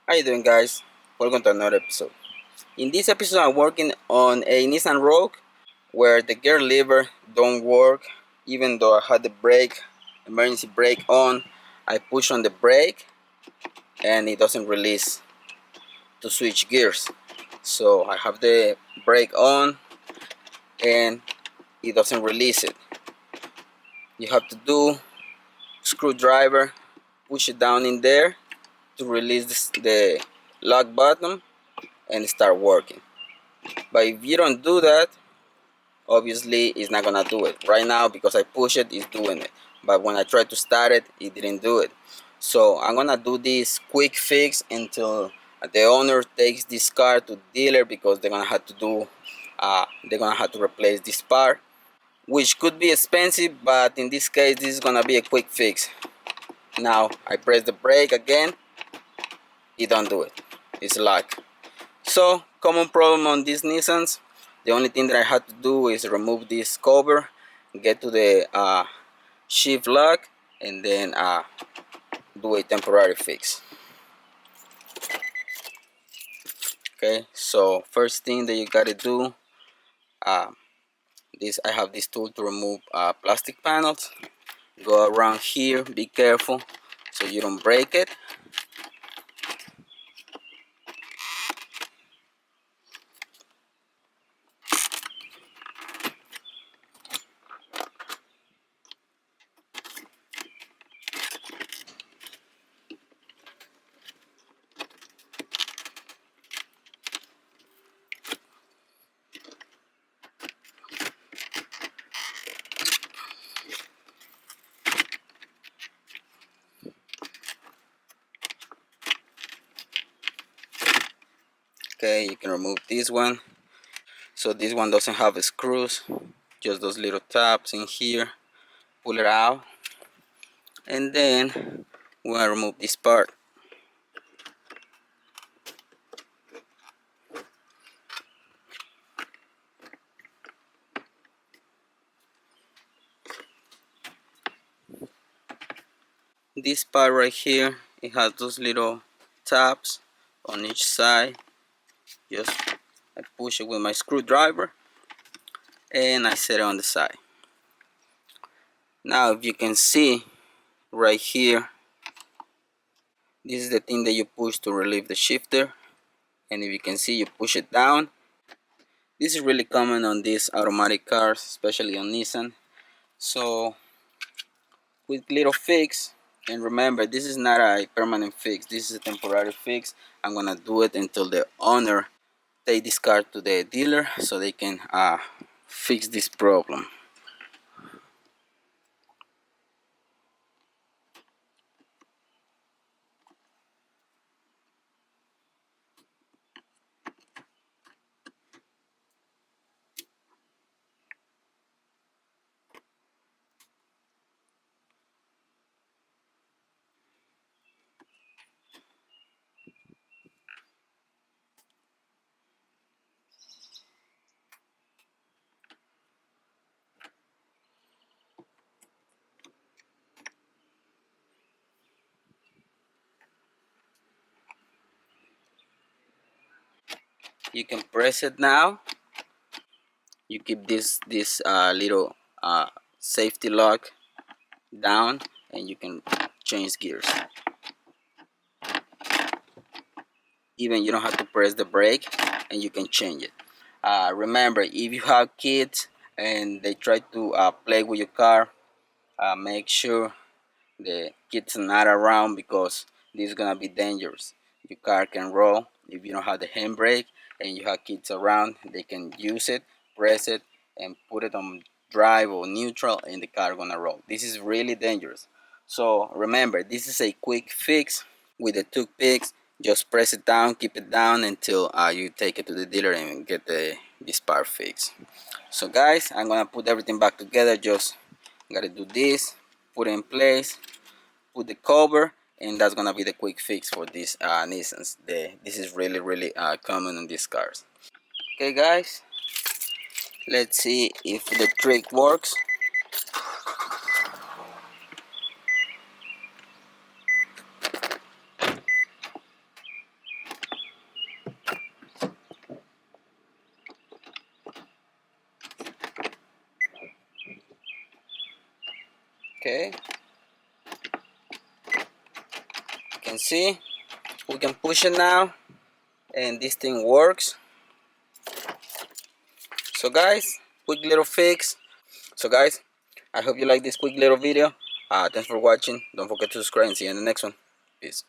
How you doing, guys? Welcome to another episode. In this episode, I'm working on a Nissan Rogue where the gear lever don't work. Even though I had the emergency brake on, I push on the brake and it doesn't release to switch gears. So I have the brake on and it doesn't release it. You have to do screwdriver, push it down in there to release the lock button and start working. But if you don't do that, obviously it's not gonna do it. Right now, because I push it, it's doing it. But when I tried to start it, it didn't do it. So I'm gonna do this quick fix until the owner takes this car to dealer, because they're gonna have to replace this part, which could be expensive, but in this case this is gonna be a quick fix. Now I press the brake again, it don't do it, it's locked. So, common problem on these Nissans. The only thing that I had to do is remove this cover, get to the shift lock, and then do a temporary fix. Okay, so first thing that you gotta do, I have this tool to remove plastic panels. Go around here, be careful so you don't break it. Okay, you can remove this one. So this one doesn't have screws, just those little tabs in here. Pull it out, and then we're gonna remove this part. This part right here, it has those little tabs on each side. Just I push it with my screwdriver and I set it on the side. Now if you can see right here, this is the thing that you push to relieve the shifter, and if you can see, you push it down. This is really common on these automatic cars, especially on Nissan. So quick little fix, and remember, this is not a permanent fix, this is a temporary fix. I'm gonna do it until the owner take this car to the dealer so they can fix this problem. You can press it now. You keep this little safety lock down, and you can change gears. Even you don't have to press the brake, and you can change it. Remember, if you have kids and they try to play with your car, make sure the kids are not around, because this is gonna be dangerous. Your car can roll if you don't have the handbrake and you have kids around. They can use it, press it, and put it on drive or neutral, and the car gonna roll. This is really dangerous. So remember, this is a quick fix with the toothpicks. Just press it down, keep it down until you take it to the dealer and get this part fixed. So guys, I'm gonna put everything back together. Just gotta do this, put it in place, put the cover, and that's gonna be the quick fix for these Nissans. This is really common on these cars. Okay guys, let's see if the trick works. Okay, you can see we can push it now and this thing works. So guys, quick little fix. So guys, I hope you like this quick little video. Thanks for watching. Don't forget to subscribe and see you in the next one. Peace.